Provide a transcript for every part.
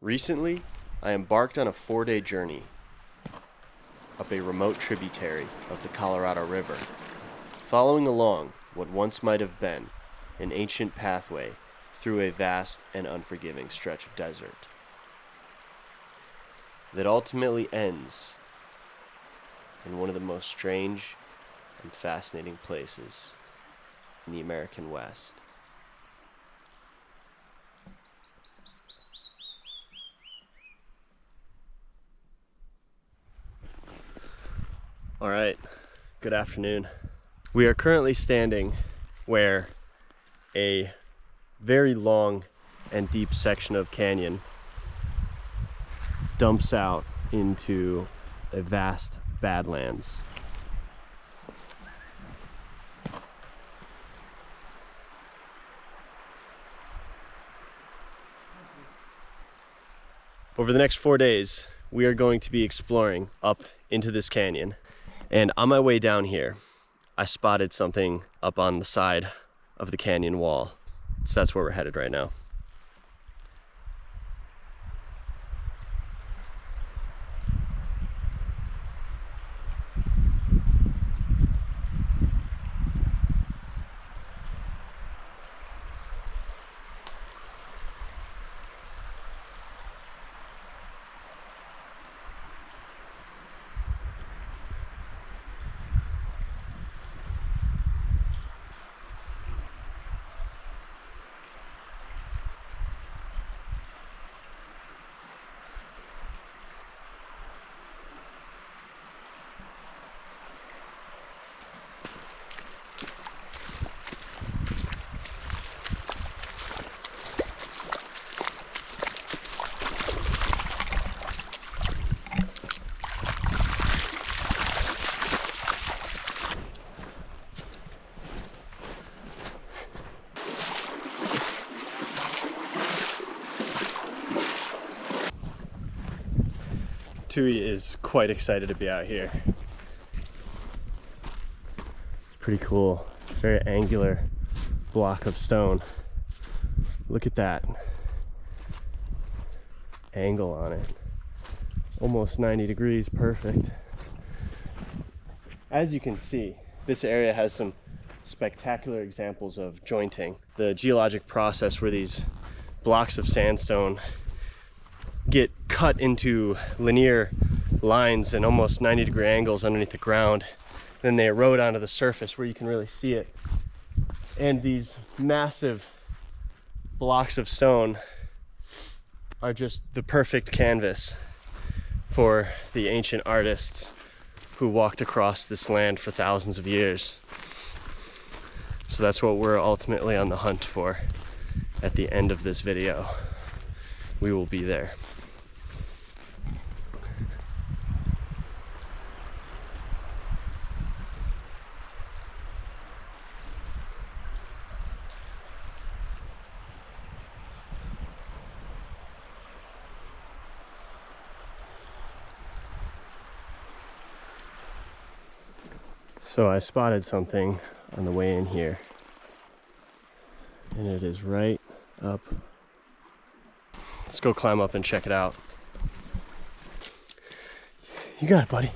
Recently, I embarked on a 4-day journey up a remote tributary of the Colorado River, following along what once might have been an ancient pathway through a vast and unforgiving stretch of desert that ultimately ends in one of the most strange and fascinating places in the American West. All right, good afternoon. We are currently standing where a very long and deep section of canyon dumps out into a vast badlands. Over the next 4 days, we are going to be exploring up into this canyon. And on my way down here, I spotted something up on the side of the canyon wall. So that's where we're headed right now. Tui is quite excited to be out here. It's pretty cool. It's a very angular block of stone. Look at that angle on it. Almost 90 degrees, perfect. As you can see, this area has some spectacular examples of jointing. The geologic process where these blocks of sandstone get cut into linear lines and almost 90-degree angles underneath the ground. Then they erode onto the surface where you can really see it. And these massive blocks of stone are just the perfect canvas for the ancient artists who walked across this land for thousands of years. So that's what we're ultimately on the hunt for at the end of this video. We will be there. So I spotted something on the way in here, and it is right up. Let's go climb up and check it out. You got it, buddy.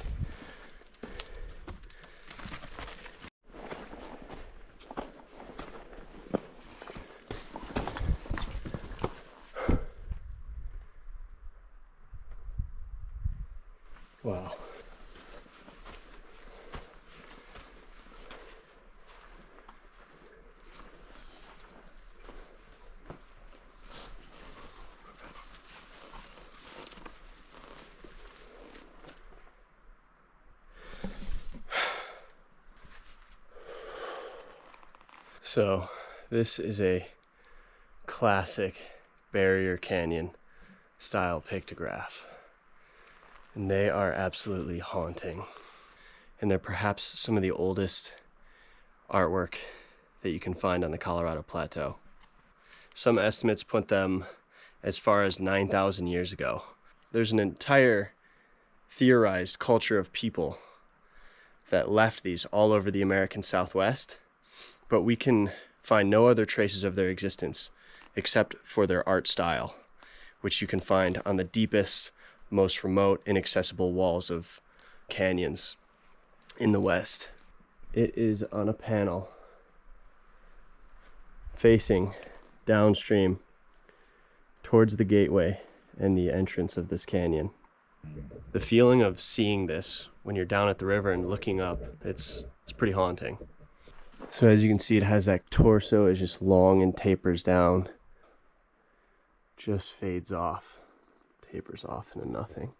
Wow. So this is a classic barrier canyon style pictograph, and they are absolutely haunting. And they're perhaps some of the oldest artwork that you can find on the Colorado Plateau. Some estimates put them as far as 9,000 years ago. There's an entire theorized culture of people that left these all over the American Southwest, but we can find no other traces of their existence except for their art style, which you can find on the deepest, most remote, inaccessible walls of canyons in the West. It is on a panel facing downstream towards the gateway and the entrance of this canyon. The feeling of seeing this when you're down at the river and looking up, it's pretty haunting. So as you can see, it has that torso is just long and tapers down, just fades off, tapers off into nothing.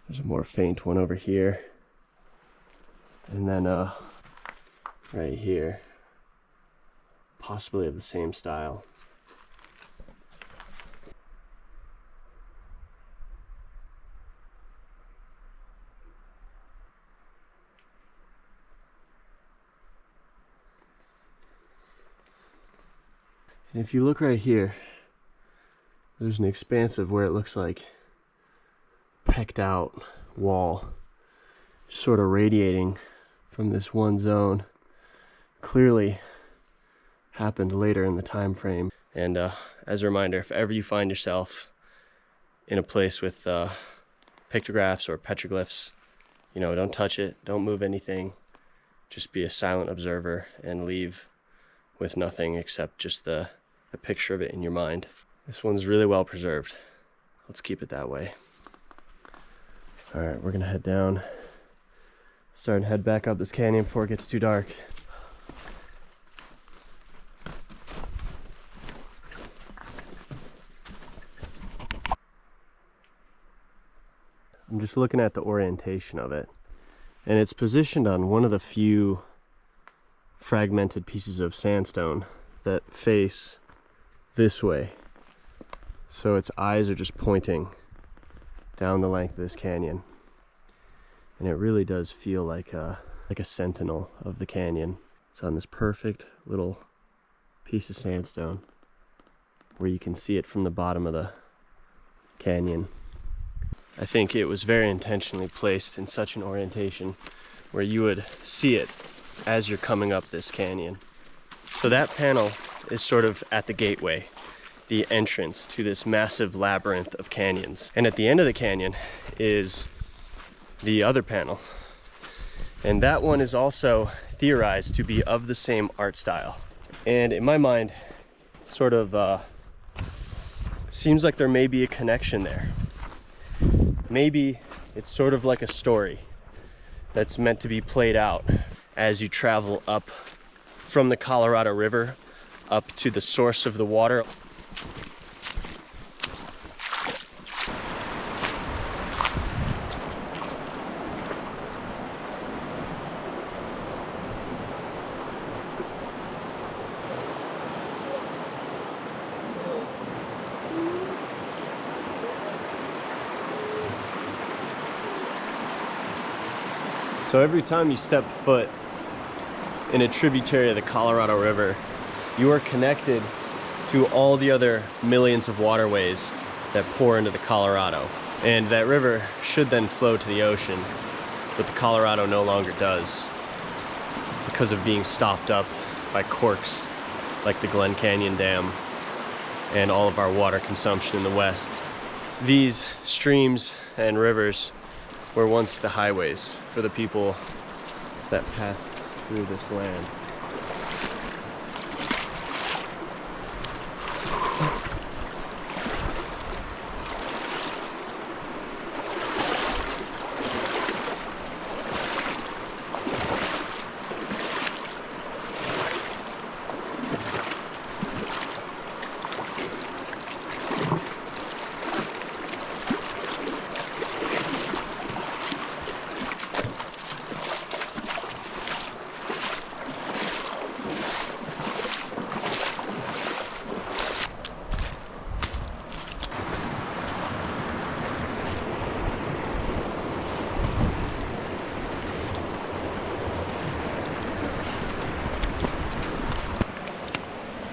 There's a more faint one over here. And then right here, possibly of the same style. And if you look right here, there's an expanse of where it looks like pecked out wall, sort of radiating from this one zone. Clearly happened later in the time frame. And as a reminder, if ever you find yourself in a place with pictographs or petroglyphs, you know, don't touch it, don't move anything, just be a silent observer and leave with nothing except just the picture of it in your mind. This one's really well preserved. Let's keep it that way. All right, we're gonna head down, start and head back up this canyon before it gets too dark. I'm just looking at the orientation of it, and it's positioned on one of the few fragmented pieces of sandstone that face this way. So its eyes are just pointing down the length of this canyon. And it really does feel like a sentinel of the canyon. It's on this perfect little piece of sandstone where you can see it from the bottom of the canyon. I think it was very intentionally placed in such an orientation where you would see it as you're coming up this canyon. So that panel is sort of at the gateway, the entrance to this massive labyrinth of canyons. And at the end of the canyon is the other panel. And that one is also theorized to be of the same art style. And in my mind, it sort of seems like there may be a connection there. Maybe it's sort of like a story that's meant to be played out as you travel up from the Colorado River up to the source of the water. So every time you step foot in a tributary of the Colorado River, you are connected to all the other millions of waterways that pour into the Colorado. And that river should then flow to the ocean, but the Colorado no longer does because of being stopped up by corks like the Glen Canyon Dam and all of our water consumption in the West. These streams and rivers were once the highways for the people that passed through this land.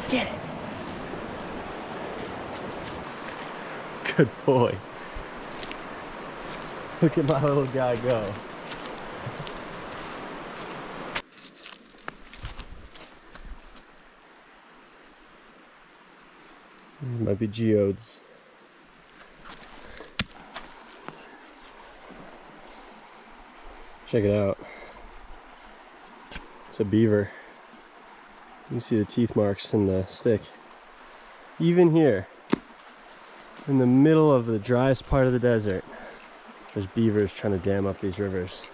Get it. Good boy. Look at my little guy go. These might be geodes. Check it out. It's a beaver. You can see the teeth marks in the stick. Even here, in the middle of the driest part of the desert, there's beavers trying to dam up these rivers.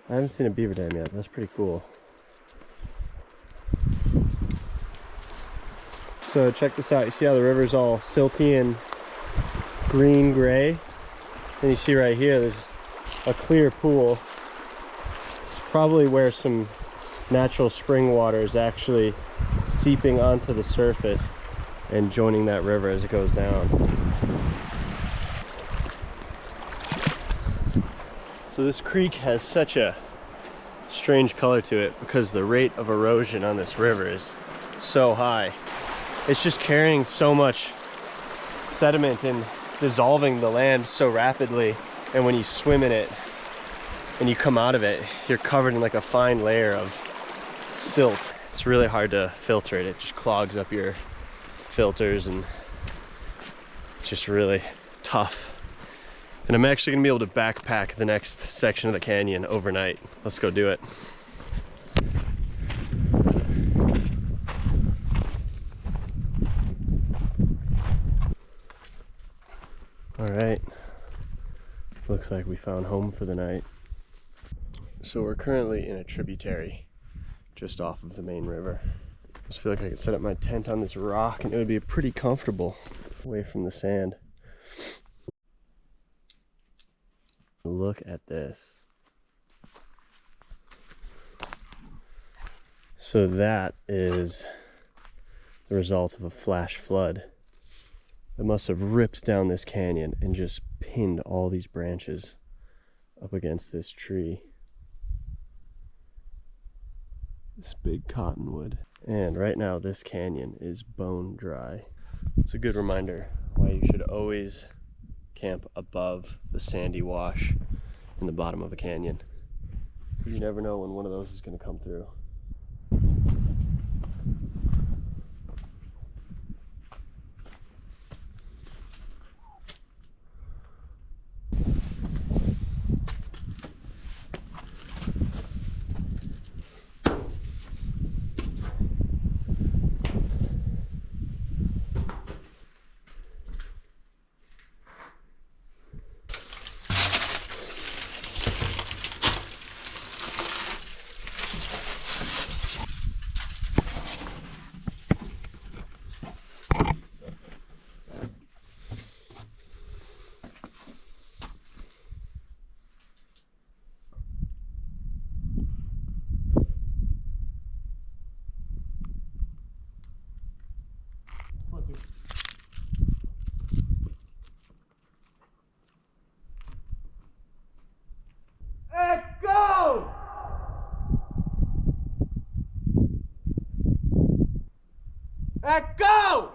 I haven't seen a beaver dam yet. That's pretty cool. So check this out. You see how the river's all silty and green gray? And you see right here, there's a clear pool. It's probably where some natural spring water is actually seeping onto the surface and joining that river as it goes down. So this creek has such a strange color to it because the rate of erosion on this river is so high. It's just carrying so much sediment and dissolving the land so rapidly, and when you swim in it and you come out of it, you're covered in like a fine layer of silt. It's really hard to filter it. It just clogs up your filters and it's just really tough. And I'm actually gonna be able to backpack the next section of the canyon overnight. Let's go do it. All right, looks like we found home for the night. So we're currently in a tributary just off of the main river. I just feel like I could set up my tent on this rock and it would be pretty comfortable away from the sand. Look at this. So that is the result of a flash flood that must have ripped down this canyon and just pinned all these branches up against this tree. This big cottonwood. And right now this canyon is bone dry. It's a good reminder why you should always camp above the sandy wash in the bottom of a canyon. You never know when one of those is going to come through. Go! Go!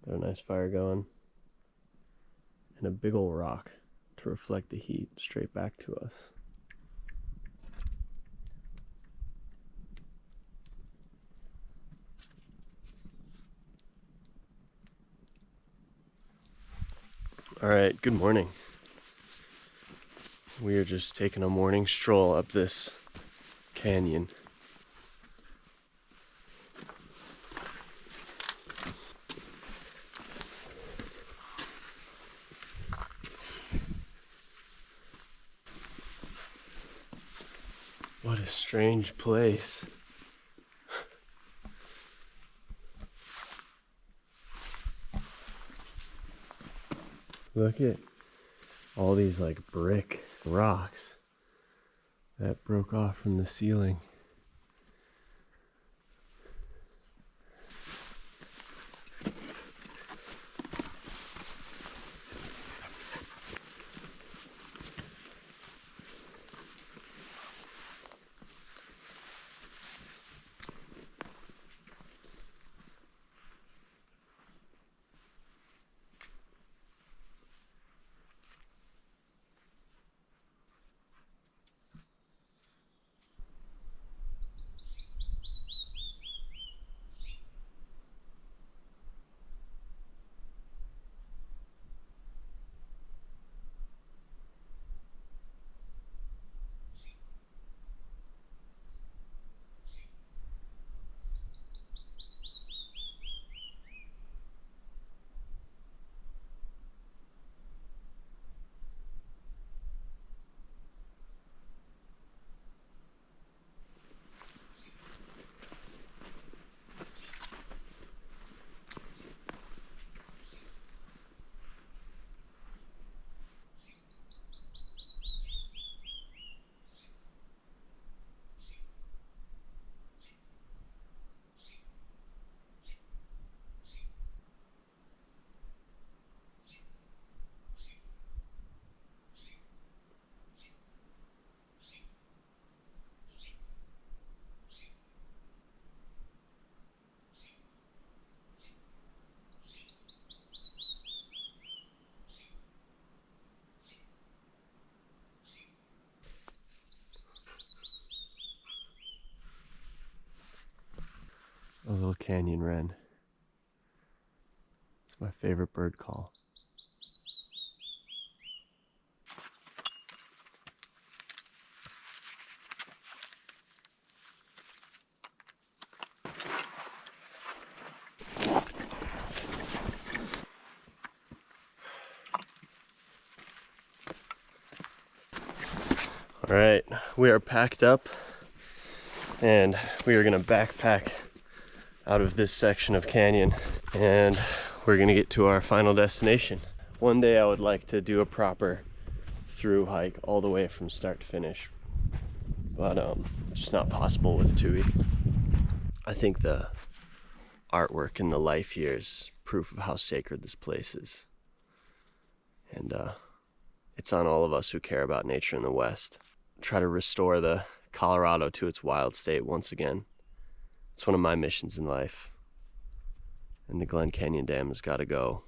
Got a nice fire going. And a big old rock to reflect the heat straight back to us. All right, good morning. We are just taking a morning stroll up this canyon. What a strange place. Look at all these like brick rocks that broke off from the ceiling. A little canyon wren. It's my favorite bird call. All right, we are packed up and we are gonna backpack out of this section of canyon and we're gonna get to our final destination. One day I would like to do a proper through hike all the way from start to finish, but it's just not possible with Tui. I think the artwork and the life here is proof of how sacred this place is, and it's on all of us who care about nature in the West. Try to restore the Colorado to its wild state once again. It's one of my missions in life, and the Glen Canyon Dam has got to go.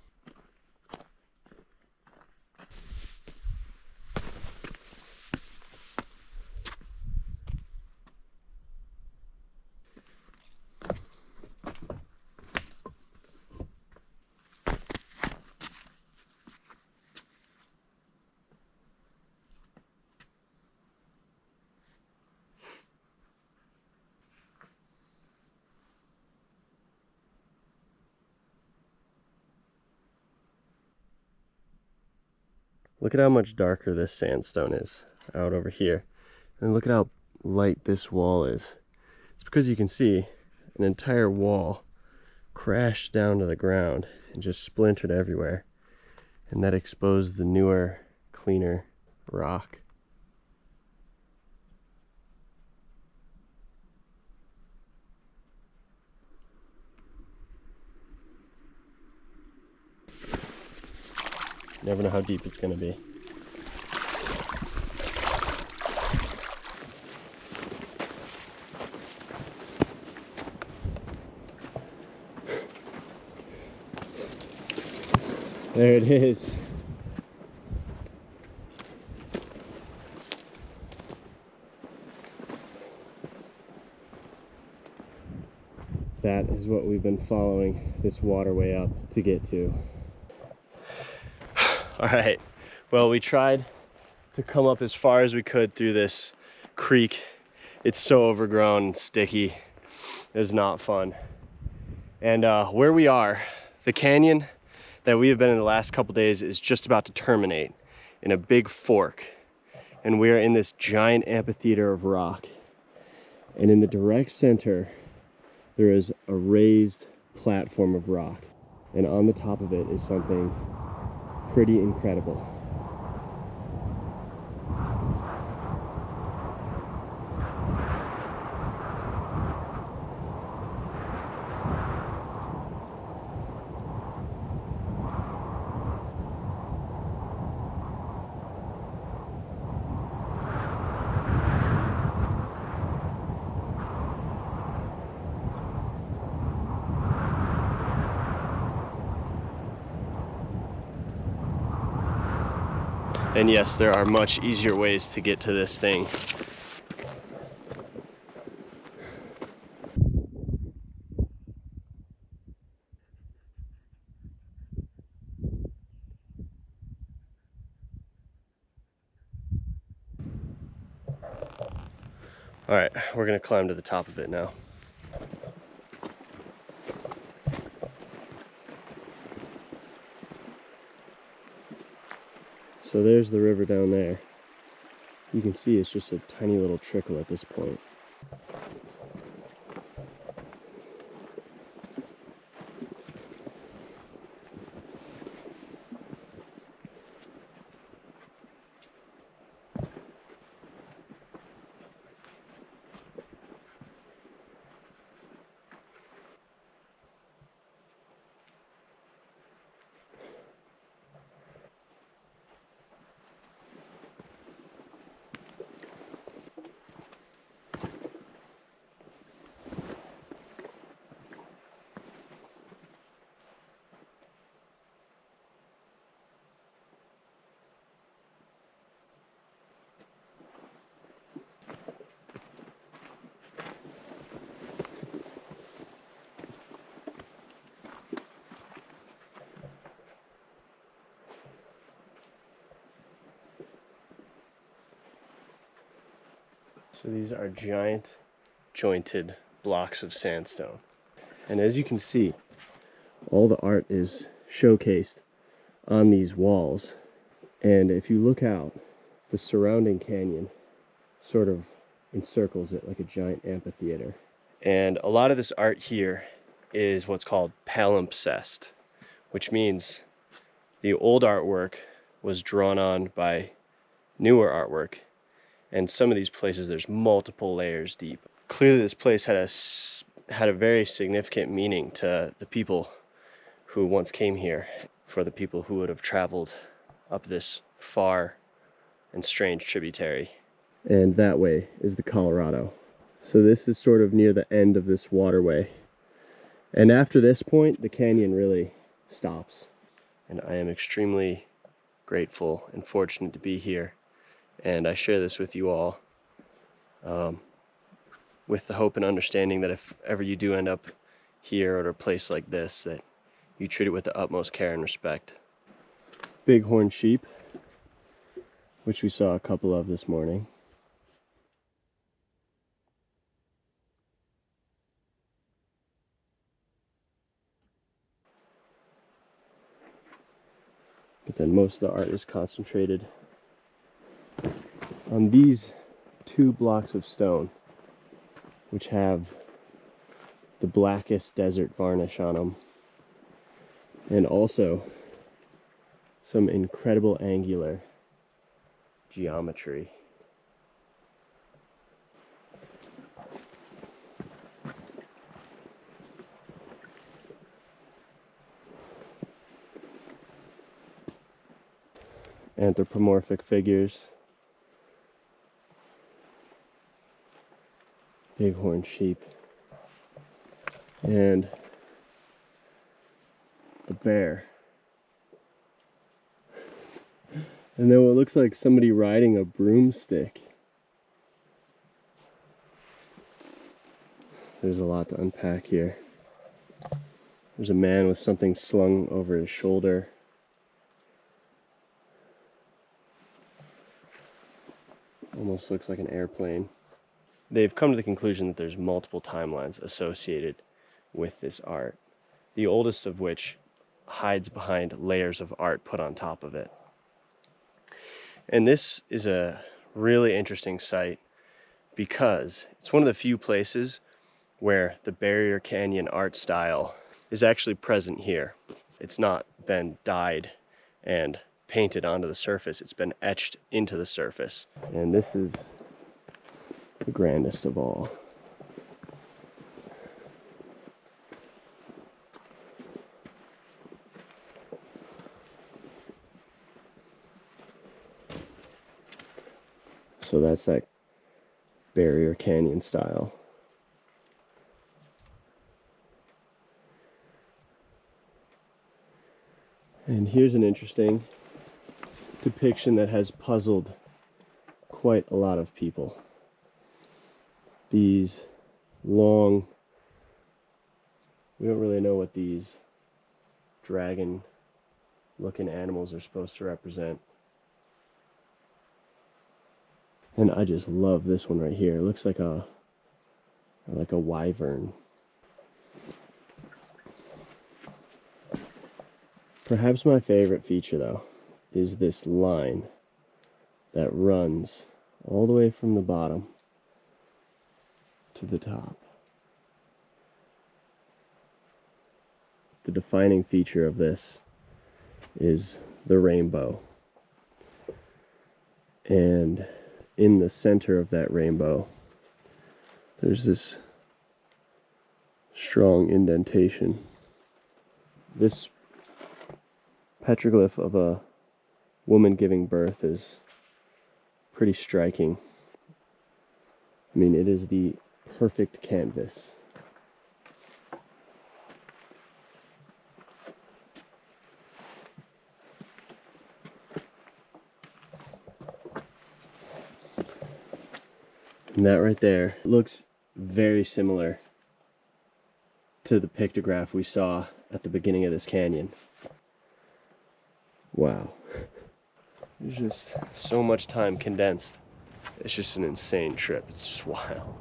Look at how much darker this sandstone is out over here. And look at how light this wall is. It's because you can see an entire wall crashed down to the ground and just splintered everywhere. And that exposed the newer, cleaner rock. Never know how deep it's going to be. There it is. That is what we've been following this waterway up to get to. All right, well, we tried to come up as far as we could through this creek. It's so overgrown and sticky. It was not fun. And where we are, the canyon that we have been in the last couple days is just about to terminate in a big fork. And we are in this giant amphitheater of rock. And in the direct center, there is a raised platform of rock. And on the top of it is something pretty incredible. And yes, there are much easier ways to get to this thing. All right, we're gonna climb to the top of it now. So there's the river down there. You can see it's just a tiny little trickle at this point. So these are giant jointed blocks of sandstone. And as you can see, all the art is showcased on these walls. And if you look out, the surrounding canyon sort of encircles it like a giant amphitheater. And a lot of this art here is what's called palimpsest, which means the old artwork was drawn on by newer artwork. And some of these places, there's multiple layers deep. Clearly this place had a very significant meaning to the people who once came here, for the people who would have traveled up this far and strange tributary. And that way is the Colorado. So this is sort of near the end of this waterway. And after this point, the canyon really stops. And I am extremely grateful and fortunate to be here. And I share this with you all with the hope and understanding that if ever you do end up here or at a place like this, that you treat it with the utmost care and respect. Bighorn sheep, which we saw a couple of this morning. But then most of the art is concentrated on these two blocks of stone, which have the blackest desert varnish on them, and also some incredible angular geometry. Anthropomorphic figures. Bighorn sheep. And a bear And then what looks like somebody riding a broomstick. There's a lot to unpack here. There's a man with something slung over his shoulder. Almost looks like an airplane. They've come to the conclusion that there's multiple timelines associated with this art, the oldest of which hides behind layers of art put on top of it. And this is a really interesting site because it's one of the few places where the Barrier Canyon art style is actually present here. It's not been dyed and painted onto the surface, it's been etched into the surface. And this is the grandest of all. So that's that Barrier Canyon style. And here's an interesting depiction that has puzzled quite a lot of people. These long, we don't really know what these dragon looking animals are supposed to represent. And I just love this one right here. It looks like a wyvern. Perhaps my favorite feature though is this line that runs all the way from the bottom to the top. The defining feature of this is the rainbow. And in the center of that rainbow, there's this strong indentation. This petroglyph of a woman giving birth is pretty striking. I mean, it is the perfect canvas. And that right there looks very similar to the pictograph we saw at the beginning of this canyon. Wow. There's just so much time condensed. It's just an insane trip. It's just wild.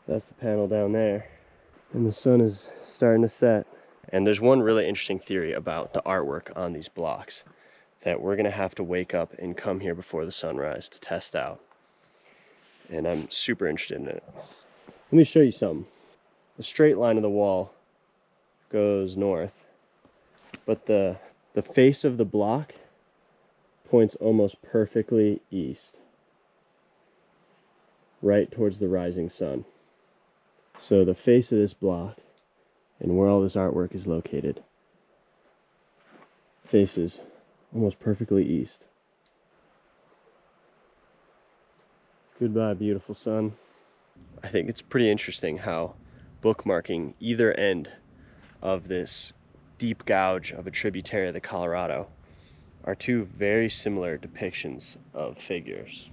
That's the panel down there. And the sun is starting to set. And there's one really interesting theory about the artwork on these blocks that we're gonna have to wake up and come here before the sunrise to test out. And I'm super interested in it. Let me show you something. The straight line of the wall goes north, but the face of the block points almost perfectly east, right towards the rising sun. So the face of this block and where all this artwork is located faces almost perfectly east. Goodbye, beautiful sun. I think it's pretty interesting how bookmarking either end of this deep gouge of a tributary of the Colorado are two very similar depictions of figures.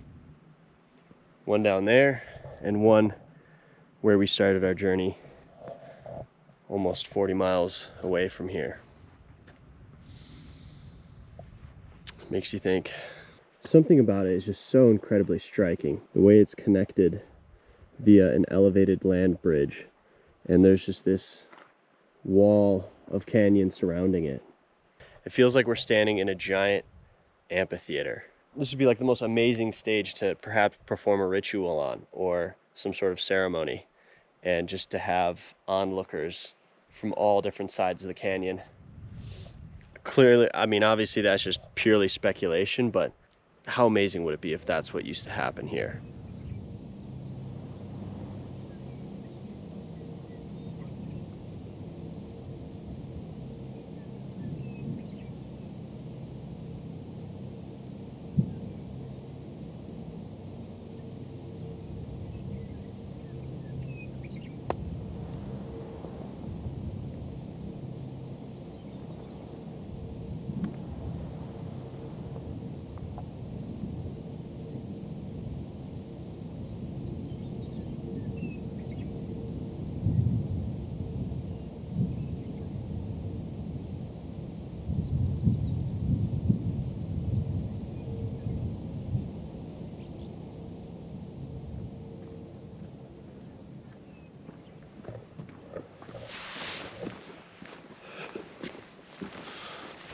One down there and one where we started our journey almost 40 miles away from here. Makes you think. Something about it is just so incredibly striking. The way it's connected via an elevated land bridge, and there's just this wall of canyon surrounding it. It feels like we're standing in a giant amphitheater. This would be like the most amazing stage to perhaps perform a ritual on, or some sort of ceremony, and just to have onlookers from all different sides of the canyon. Clearly, I mean, obviously that's just purely speculation, but how amazing would it be if that's what used to happen here?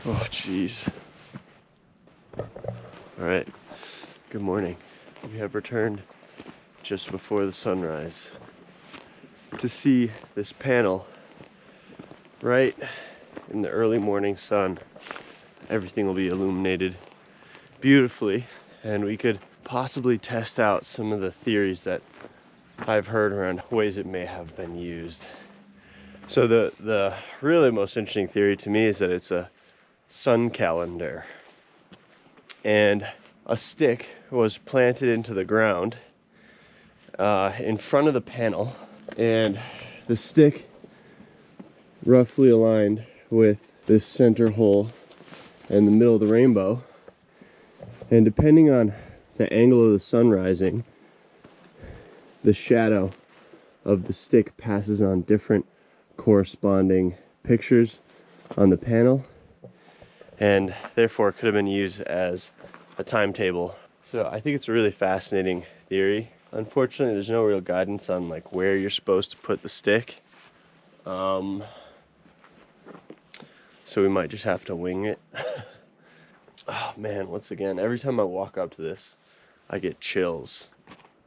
Oh, jeez. All right, good morning. We have returned just before the sunrise to see this panel right in the early morning sun. Everything will be illuminated beautifully, and we could possibly test out some of the theories that I've heard around ways it may have been used. So the really most interesting theory to me is that it's a sun calendar, and a stick was planted into the ground in front of the panel, and the stick roughly aligned with this center hole in the middle of the rainbow, and depending on the angle of the sun rising, the shadow of the stick passes on different corresponding pictures on the panel, and therefore could have been used as a timetable. So I think it's a really fascinating theory. Unfortunately, there's no real guidance on like where you're supposed to put the stick. So we might just have to wing it. Oh man, once again, every time I walk up to this, I get chills.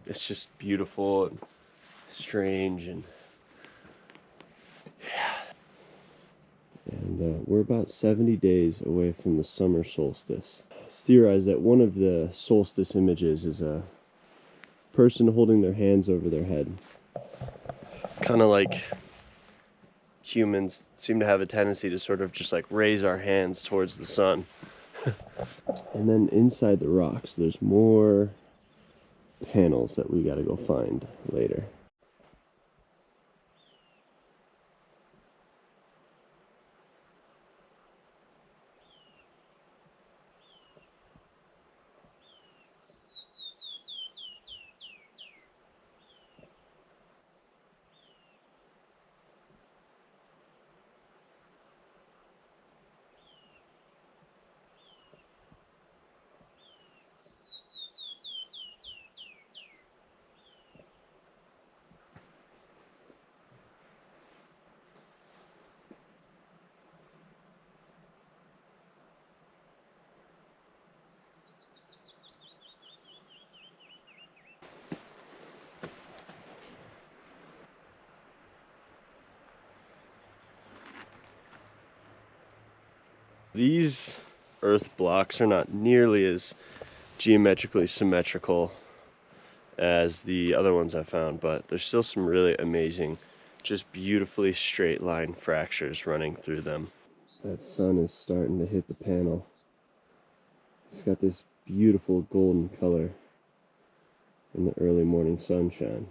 It's just beautiful and strange, and we're about 70 days away from the summer solstice. It's theorized that one of the solstice images is a person holding their hands over their head. Kind of like humans seem to have a tendency to sort of just like raise our hands towards the sun. And then inside the rocks, there's more panels that we gotta go find later. These earth blocks are not nearly as geometrically symmetrical as the other ones I found, but there's still some really amazing, just beautifully straight line fractures running through them. That sun is starting to hit the panel. It's got this beautiful golden color in the early morning sunshine.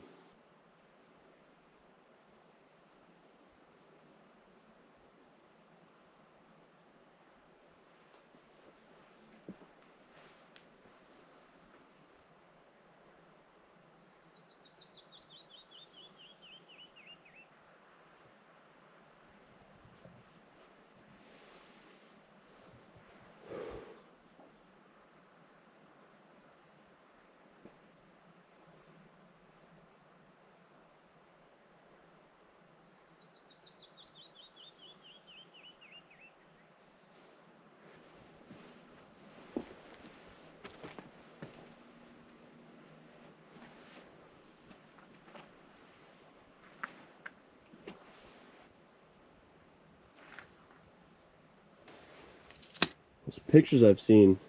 pictures I've seen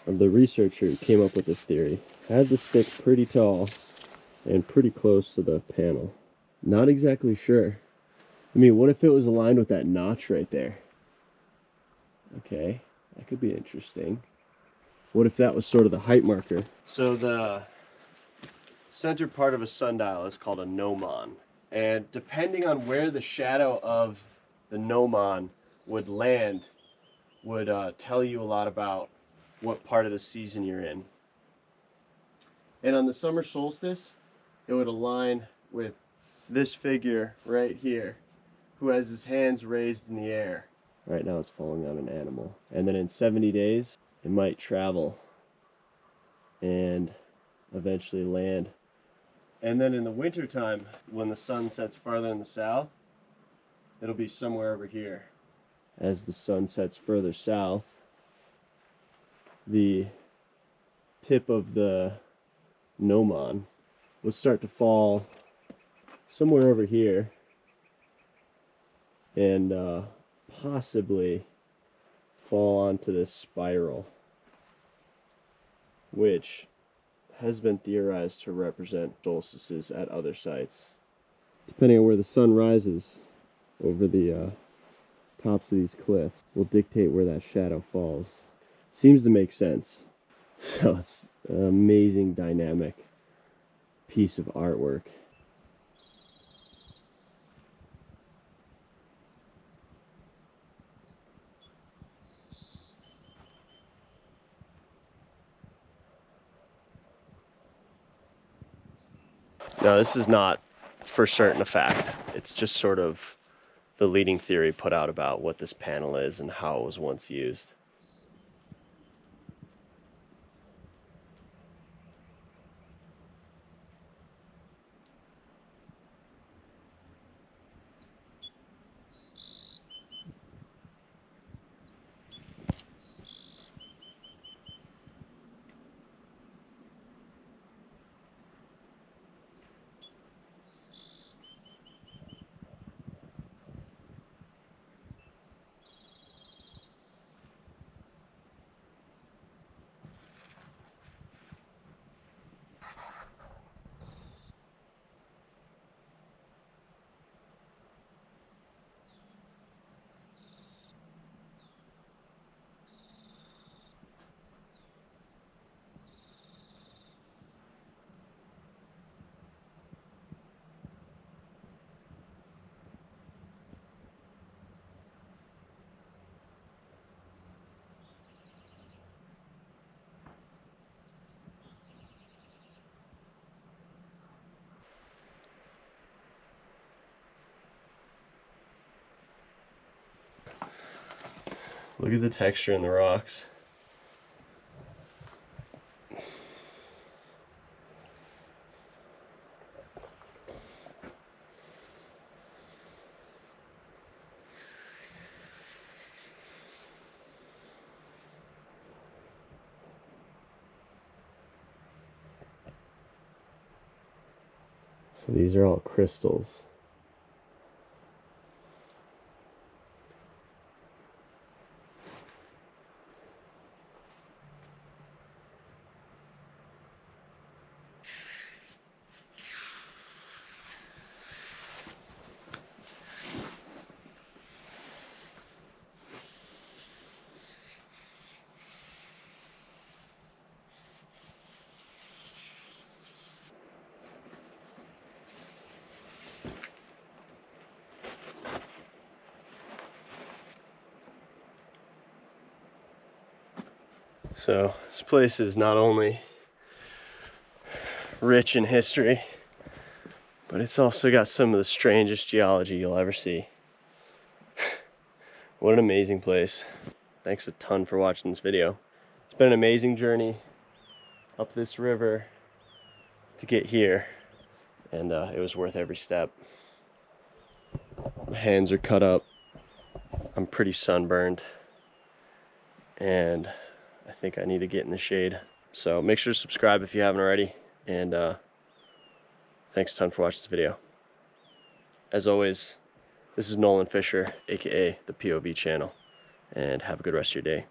of the researcher who came up with this theory had the stick pretty tall and pretty close to the panel. Not exactly sure. I mean, what if it was aligned with that notch right there? Okay, that could be interesting. What if that was sort of the height marker? So the center part of a sundial is called a gnomon. And depending on where the shadow of the gnomon would land would tell you a lot about what part of the season you're in. And on the summer solstice, it would align with this figure right here, who has his hands raised in the air. Right now it's falling on an animal. And then in 70 days, it might travel and eventually land. And then in the wintertime, when the sun sets farther in the south, it'll be somewhere over here. As the sun sets further south, the tip of the gnomon will start to fall somewhere over here and possibly fall onto this spiral, which has been theorized to represent solstices at other sites. Depending on where the sun rises over the tops of these cliffs will dictate where that shadow falls. Seems to make sense. So it's an amazing dynamic piece of artwork. No, this is not for certain a fact. It's just sort of the leading theory put out about what this panel is and how it was once used. Look at the texture in the rocks. So these are all crystals. So this place is not only rich in history, but it's also got some of the strangest geology you'll ever see. What an amazing place. Thanks a ton for watching this video. It's been an amazing journey up this river to get here, and it was worth every step. My hands are cut up. I'm pretty sunburned, and I think I need to get in the shade. So make sure to subscribe if you haven't already, and thanks a ton for watching this video. As always, this is Nolan Fisher, aka the POV channel, and have a good rest of your day.